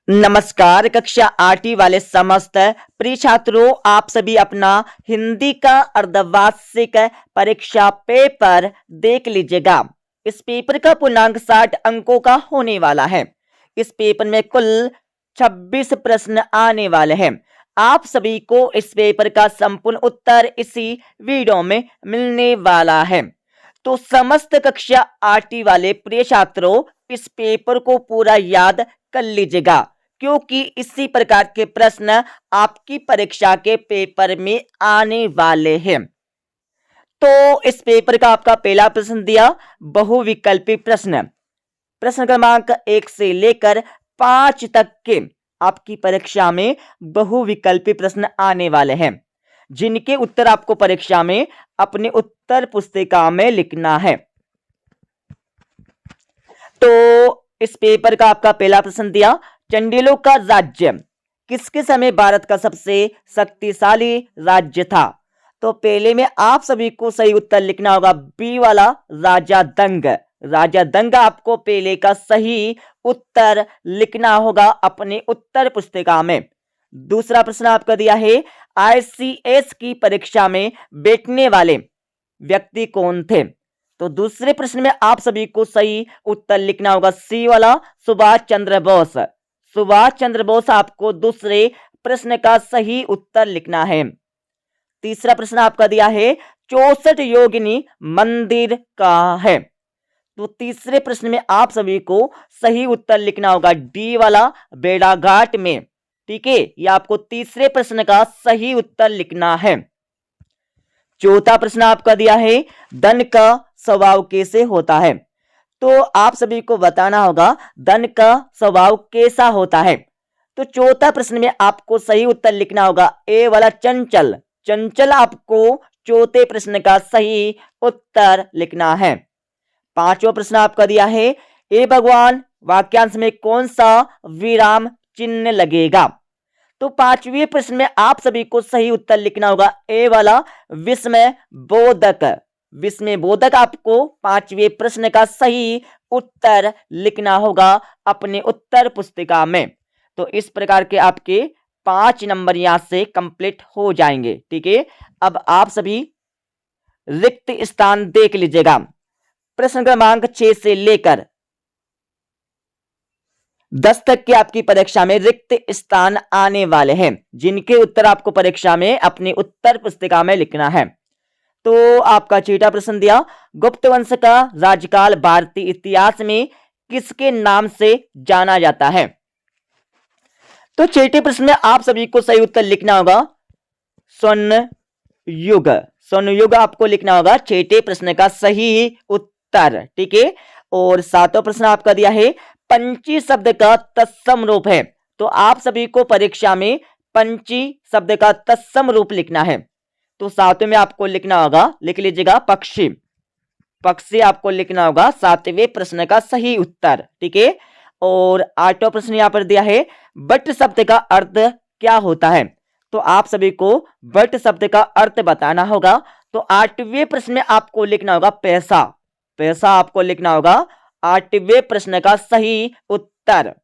नमस्कार। कक्षा 8वीं वाले समस्त प्रिय छात्रों, आप सभी अपना हिंदी का अर्धवार्षिक परीक्षा पेपर देख लीजिएगा। इस पेपर का पूर्णांक 60 अंकों का होने वाला है। इस पेपर में कुल 26 प्रश्न आने वाले हैं। आप सभी को इस पेपर का संपूर्ण उत्तर इसी वीडियो में मिलने वाला है। तो समस्त कक्षा 8वीं वाले प्रिय छात्रों, इस पेपर को पूरा याद कर लीजिएगा, क्योंकि इसी प्रकार के प्रश्न आपकी परीक्षा के पेपर में आने वाले हैं। तो इस पेपर का आपका पहला प्रश्न दिया बहुविकल्पी प्रश्न। प्रश्न क्रमांक 1 से लेकर 5 तक के आपकी परीक्षा में बहुविकल्पी प्रश्न आने वाले हैं, जिनके उत्तर आपको परीक्षा में अपनी उत्तर पुस्तिका में लिखना है। तो इस पेपर का आपका पहला प्रश्न दिया, चंडेलों का राज्य किसके समय भारत का सबसे शक्तिशाली राज्य था? तो पहले में आप सभी को सही उत्तर लिखना होगा बी वाला राजा दंग। राजा दंग आपको पहले का सही उत्तर लिखना होगा अपनी उत्तर पुस्तिका में। दूसरा प्रश्न आपका दिया है, आईसीएस की परीक्षा में बैठने वाले व्यक्ति कौन थे? तो दूसरे प्रश्न में आप सभी को सही उत्तर लिखना होगा सी वाला सुभाष चंद्र बोस। सुभाष चंद्र बोस आपको दूसरे प्रश्न का सही उत्तर लिखना है। तीसरा प्रश्न आपका दिया है, 64 योगिनी मंदिर कहाँ है? तो तीसरे प्रश्न में आप सभी को सही उत्तर लिखना होगा डी वाला बेड़ाघाट में। ठीक है, यह आपको तीसरे प्रश्न का सही उत्तर लिखना है। चौथा प्रश्न आपका दिया है, धन का स्वभाव कैसे होता है? तो आप सभी को बताना होगा धन का स्वभाव कैसा होता है। तो चौथा प्रश्न में आपको सही उत्तर लिखना होगा ए वाला चंचल। चंचल आपको चौथे प्रश्न का सही उत्तर लिखना है। पांचवा प्रश्न आपका दिया है, ए भगवान वाक्यांश में कौन सा विराम चिन्ह लगेगा? तो पांचवें प्रश्न में आप सभी को सही उत्तर लिखना होगा ए वाला विस्मय बोधक। विस्मय बोधक आपको पांचवें प्रश्न का सही उत्तर लिखना होगा अपने उत्तर पुस्तिका में। तो इस प्रकार के आपके 5 नंबर यहां से कंप्लीट हो जाएंगे। ठीक है, अब आप सभी रिक्त स्थान देख लीजिएगा। प्रश्न क्रमांक 6 से लेकर 10 तक की आपकी परीक्षा में रिक्त स्थान आने वाले हैं, जिनके उत्तर आपको परीक्षा में अपनी उत्तर पुस्तिका में लिखना है। तो आपका छठा प्रश्न दिया, गुप्त वंश का राज्यकाल भारतीय इतिहास में किसके नाम से जाना जाता है? तो छठे प्रश्न में आप सभी को सही उत्तर लिखना होगा स्वर्ण युग। स्वर्ण युग आपको लिखना होगा छठे प्रश्न का सही उत्तर। ठीक है, और सातवां प्रश्न आपका दिया है, पंची शब्द का तत्सम रूप है। तो आप सभी को परीक्षा में पंची शब्द का तत्सम रूप लिखना है। तो सातवें में आपको लिखना होगा, लिख लीजिएगा पक्षी। पक्षी आपको लिखना होगा सातवें प्रश्न का सही उत्तर। ठीक है, और आठवां प्रश्न यहां पर दिया है, बट शब्द का अर्थ क्या होता है? तो आप सभी को बट शब्द का अर्थ बताना होगा। तो आठवें प्रश्न में आपको लिखना होगा पैसा। पैसा आपको लिखना होगा आठवें प्रश्न का सही उत्तर।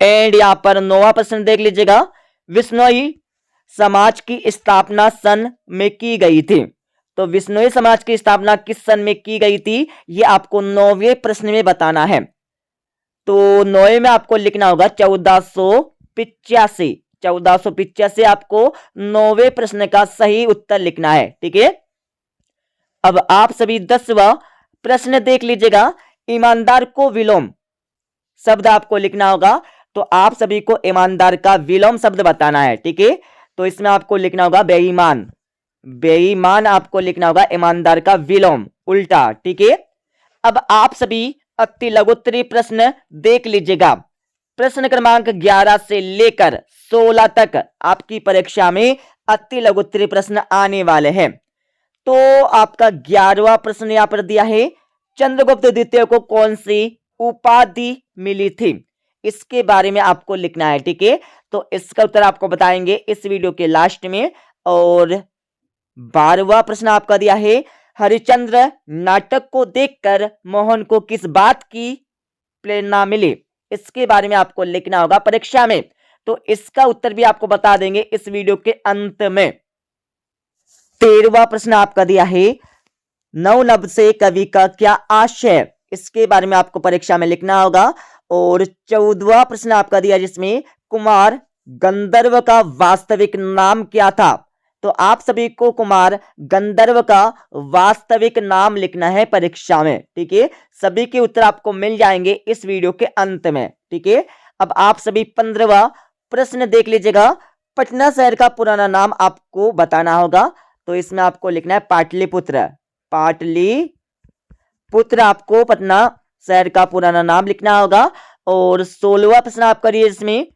एंड यहां पर 9वां प्रश्न देख लीजिएगा, विश्नोई समाज की स्थापना सन में की गई थी। तो विश्नोई समाज की स्थापना किस सन में की गई थी, ये आपको 9वें प्रश्न में बताना है। तो 9वें में आपको लिखना होगा 1485। 1485 आपको 9वें प्रश्न का सही उत्तर लिखना है। ठीक है, अब आप सभी 10वां प्रश्न देख लीजिएगा, ईमानदार को विलोम शब्द आपको लिखना होगा। तो आप सभी को ईमानदार का विलोम शब्द बताना है। ठीक है, तो इसमें आपको लिखना होगा बेईमान। बेईमान आपको लिखना होगा ईमानदार का विलोम उल्टा। ठीक है, अब आप सभी अति लघुत्तरी प्रश्न देख लीजिएगा। प्रश्न क्रमांक 11 से लेकर 16 तक आपकी परीक्षा में अति लघुत्तरी प्रश्न आने वाले हैं। तो आपका 11वां प्रश्न यहां पर दिया है, चंद्रगुप्त द्वितीय को कौन सी उपाधि मिली थी? इसके बारे में आपको लिखना है। ठीक है, तो इसका उत्तर आपको बताएंगे इस वीडियो के लास्ट में। और 12वां प्रश्न आपका दिया है, हरिश्चंद्र नाटक को देखकर मोहन को किस बात की प्रेरणा मिली? इसके बारे में आपको लिखना होगा परीक्षा में। तो इसका उत्तर भी आपको बता देंगे इस वीडियो के अंत में। 13वां प्रश्न आपका दिया है, नवनभ से कवि का क्या आशय, इसके बारे में आपको परीक्षा में लिखना होगा। और 14वां प्रश्न आपका दिया जिसमें कुमार गंधर्व का वास्तविक नाम क्या था। तो आप सभी को कुमार गंधर्व का वास्तविक नाम लिखना है परीक्षा में, ठीक है। सभी के उत्तर आपको मिल जाएंगे इस वीडियो के अंत में, ठीक है। अब आप सभी 15वां प्रश्न देख लीजिएगा। पटना शहर का पुराना नाम आपको बताना होगा। तो इसमें आपको लिखना है पाटलिपुत्र। पाटलिपुत्र आपको पटना शहर का पुराना नाम लिखना होगा। और 16वां प्रश्न आपका इसमें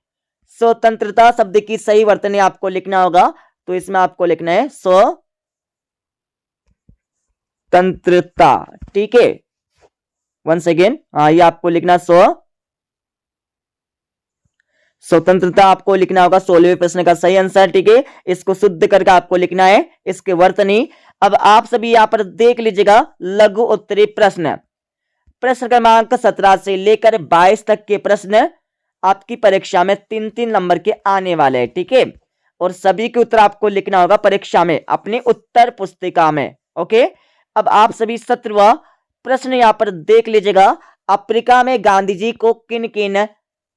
स्वतंत्रता शब्द की सही वर्तनी आपको लिखना होगा। तो इसमें आपको लिखना है स्वतंत्रता, ठीक है। वंस अगेन ये आपको लिखना स्वतंत्रता आपको लिखना होगा 16वें प्रश्न का सही आंसर, ठीक है। इसको शुद्ध करके आपको लिखना है इसके वर्तनी। अब आप सभी यहां पर देख लीजिएगा लघु उत्तरीय प्रश्न। प्रश्न क्रमांक 17 से लेकर 22 तक के प्रश्न आपकी परीक्षा में 3-3 नंबर के आने वाले हैं, ठीक है। और सभी के उत्तर आपको लिखना होगा परीक्षा में अपनी उत्तर पुस्तिका में, ओके। अब आप सभी 17वां प्रश्न यहां पर देख लीजिएगा। अफ्रीका में गांधी जी को किन किन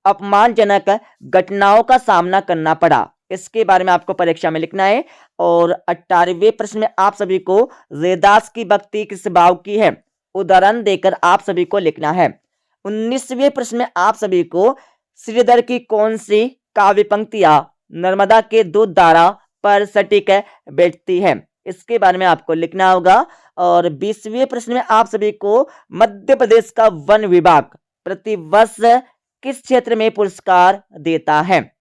अपमानजनक घटनाओं का सामना करना पड़ा, इसके बारे में आपको परीक्षा में लिखना है। और 18वें प्रश्न में आप सभी को रैदास की भक्ति किस भाव की है, उदाहरण देकर आप सभी को लिखना है। 19वें प्रश्न में आप सभी को श्रीधर की कौन सी काव्य पंक्तियां नर्मदा के दूध धारा पर सटीक बैठती है, इसके बारे में आपको लिखना होगा। और 20वें प्रश्न में आप सभी को मध्य प्रदेश का वन विभाग प्रतिवर्ष किस क्षेत्र में पुरस्कार देता है,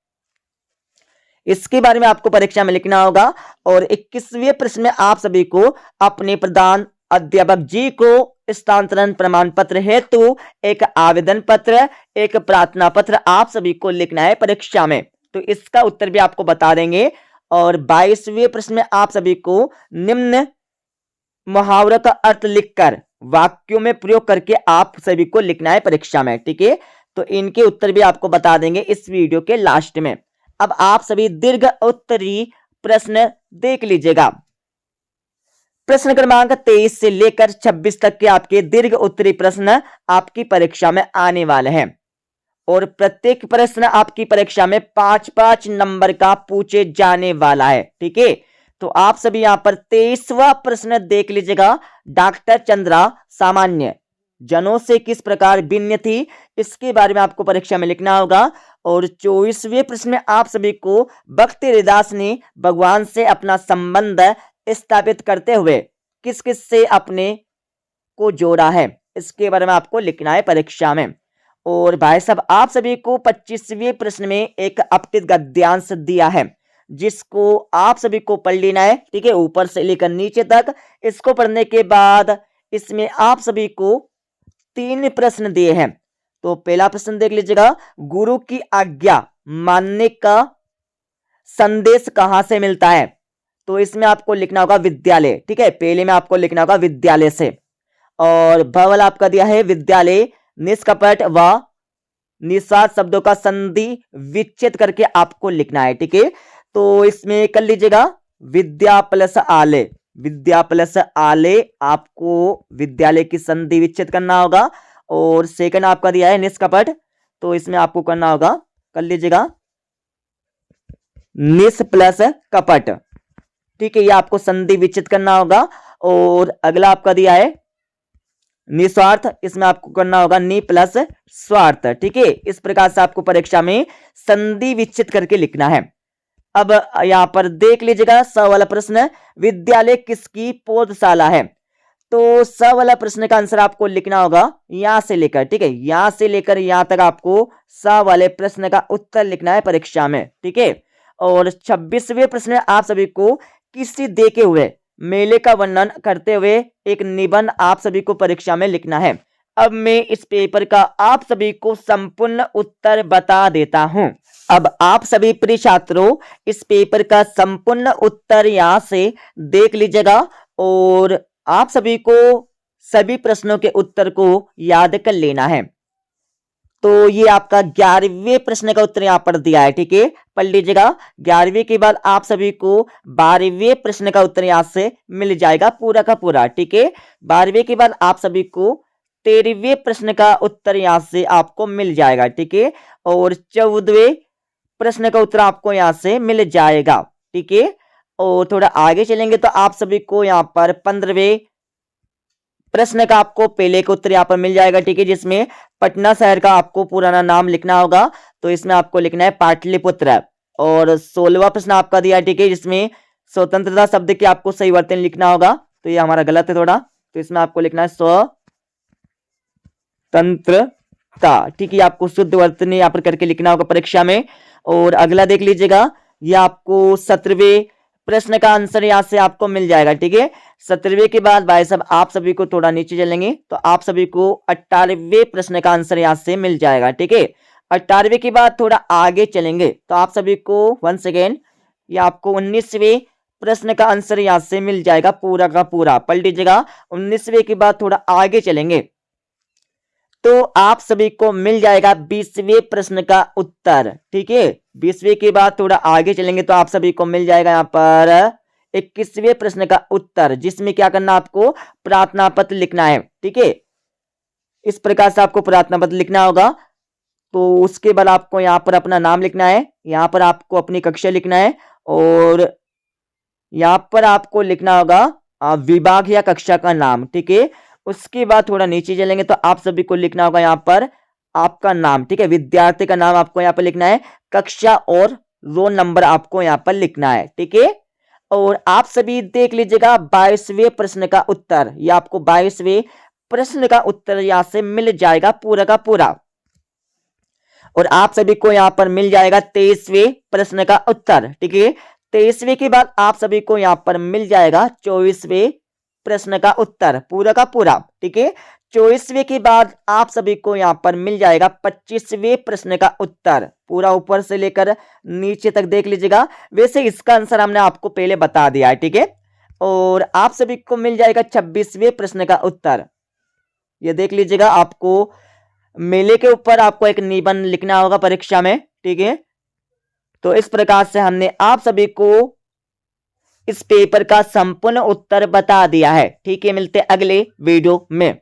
इसके बारे में आपको परीक्षा में लिखना होगा। और 21वें प्रश्न में आप सभी को अपने प्रधान अध्यापक जी को स्थानांतरण प्रमाण पत्र हेतु एक आवेदन पत्र, एक प्रार्थना पत्र आप सभी को लिखना है परीक्षा में। तो इसका उत्तर भी आपको बता देंगे। और 22वें प्रश्न में आप सभी को निम्न मुहावरों का अर्थ लिखकर वाक्यों में प्रयोग करके आप सभी को लिखना है परीक्षा में, ठीक है। तो इनके उत्तर भी आपको बता देंगे इस वीडियो के लास्ट में। अब आप सभी दीर्घ उत्तरीय प्रश्न देख लीजिएगा। प्रश्न क्रमांक 23 से लेकर 26 तक के आपके दीर्घ उत्तरीय प्रश्न आपकी परीक्षा में आने वाले हैं। और प्रत्येक प्रश्न आपकी परीक्षा में 5-5 नंबर का पूछे जाने वाला है, ठीक है। तो आप सभी यहां पर 23वां प्रश्न देख लीजिएगा। डॉक्टर चंद्रा सामान्य जनों से किस प्रकार भिन्न थी, इसके बारे में आपको परीक्षा में लिखना होगा। और 24वें प्रश्न में आप सभी को भक्ति रैदास ने भगवान से अपना संबंध स्थापित करते हुए किस किस से अपने को जोड़ा है, इसके बारे में आपको लिखना है परीक्षा में। और भाई साहब आप सभी को 25वें प्रश्न में एक अपठित गद्यांश दिया है जिसको आप सभी को पढ़ लेना है, ठीक है, ऊपर से लेकर नीचे तक। इसको पढ़ने के बाद इसमें आप सभी को 3 प्रश्न दिए हैं। तो पहला प्रश्न देख लीजिएगा, गुरु की आज्ञा मानने का संदेश कहां से मिलता है। तो इसमें आपको लिखना होगा विद्यालय, ठीक है। पहले में आपको लिखना होगा विद्यालय से। और भवल आपका दिया है विद्यालय, निष्कपट व निस्वार्थ शब्दों का संधि विच्छेद करके आपको लिखना है, ठीक है। तो इसमें कर लीजिएगा विद्या प्लस आले, विद्या प्लस आले आपको विद्यालय की संधि विच्छेद करना होगा। और सेकंड आपका दिया है निष्कपट, तो इसमें आपको करना होगा, कर लीजिएगा निस प्लस कपट, ठीक है, ये आपको संधि विच्छेद करना होगा। और अगला आपका दिया है निस्वार्थ, इसमें आपको करना होगा नि प्लस स्वार्थ, ठीक है। इस प्रकार से आपको परीक्षा में संधि विच्छेद करके लिखना है। अब यहां पर देख लीजिएगा स वाला प्रश्न, विद्यालय किसकी पौधशाला है। तो स वाला प्रश्न का आंसर आपको लिखना होगा यहां से लेकर, ठीक है, यहां से लेकर यहां तक आपको स वाले प्रश्न का उत्तर लिखना है परीक्षा में, ठीक है। और 26वें प्रश्न आप सभी को किसी देखे हुए मेले का वर्णन करते हुए एक निबंध आप सभी को परीक्षा में लिखना है। अब मैं इस पेपर का आप सभी को संपूर्ण उत्तर बता देता हूं। अब आप सभी प्रिय छात्रों इस पेपर का संपूर्ण उत्तर यहां से देख लीजिएगा और आप सभी को सभी प्रश्नों के उत्तर को याद कर लेना है। तो ये आपका 11वें प्रश्न का उत्तर यहाँ पर दिया है। ठीक है, पढ़ लीजिएगा। 11वें के बाद आप सभी को 12वें प्रश्न का उत्तर यहाँ से मिल जाएगा पूरा का पूरा। ठीक है, 12वें के बाद आप सभी को 13वें प्रश्न का उत्तर यहाँ से आपको मिल जाएगा। ठीक है, और 14वें प्रश्न का उत्तर आपको यहाँ से मिल जाएगा। ठीक है, और थोड़ा आगे चलेंगे तो आप सभी को यहाँ पर 15वें प्रश्न का आपको पहले का उत्तर यहाँ पर मिल जाएगा। ठीक है, जिसमें पटना शहर का आपको पुराना नाम लिखना होगा, तो इसमें आपको लिखना है पाटलिपुत्र। और 16वां प्रश्न आपका दिया है। ठीक है, जिसमें स्वतंत्रता शब्द के आपको सही वर्तन लिखना होगा, तो ये हमारा गलत है थोड़ा, तो इसमें आपको लिखना है स्वतंत्रता। ठीक है, आपको शुद्ध वर्तन यहाँ पर करके लिखना होगा परीक्षा में। और अगला देख लीजिएगा, यह आपको 17वें प्रश्न का आंसर यहाँ से आपको मिल जाएगा। ठीक है, 17वें के बाद भाई साहब आप सभी को थोड़ा नीचे चलेंगे तो आप सभी को 18वें प्रश्न का आंसर यहाँ से मिल जाएगा। ठीक है, 18वें के बाद थोड़ा आगे चलेंगे तो आप सभी को वन सेकेंड, ये आपको 19वें प्रश्न का आंसर यहाँ से मिल जाएगा पूरा का पूरा। पढ़ लीजिएगा। 19वें के बाद थोड़ा आगे चलेंगे तो आप सभी को मिल जाएगा 20वें प्रश्न का उत्तर। ठीक है, 20वें के बाद थोड़ा आगे चलेंगे तो आप सभी को मिल जाएगा यहाँ पर 21वें प्रश्न का उत्तर, जिसमें क्या करना, आपको प्रार्थना पत्र लिखना है। ठीक है, इस प्रकार से आपको प्रार्थना पत्र लिखना होगा। तो उसके बाद आपको यहाँ पर अपना नाम लिखना है, यहाँ पर आपको अपनी कक्षा लिखना है, और यहाँ पर आपको लिखना होगा विभाग या कक्षा का नाम। ठीक है, उसके बाद थोड़ा नीचे चलेंगे तो आप सभी को लिखना होगा यहाँ पर आपका नाम। ठीक है, विद्यार्थी का नाम आपको यहाँ पर लिखना है, कक्षा और रोल नंबर आपको यहाँ पर लिखना है। ठीक है, और आप सभी देख लीजिएगा 22वें प्रश्न का उत्तर, ये आपको 22वें प्रश्न का उत्तर यहाँ से मिल जाएगा पूरा का पूरा। और आप सभी को यहाँ पर मिल जाएगा 23वें प्रश्न का उत्तर। ठीक है, 23वें के बाद आप सभी को यहाँ पर मिल जाएगा 24वें प्रश्न का उत्तर पूरा का पूरा। ठीक है, 24वें के बाद आप सभी को यहाँ पर मिल जाएगा 25वें प्रश्न का उत्तर, पूरा ऊपर से लेकर नीचे तक देख लीजिएगा। वैसे इसका आंसर हमने आपको पहले बता दिया है। ठीक है, और आप सभी को मिल जाएगा 26वें प्रश्न का उत्तर। ये देख लीजिएगा, आपको मेले के ऊपर आपको एक निबंध लिखना होगा परीक्षा में। ठीक है, तो इस प्रकार से हमने आप सभी को इस पेपर का संपूर्ण उत्तर बता दिया है। ठीक है, मिलते अगले वीडियो में।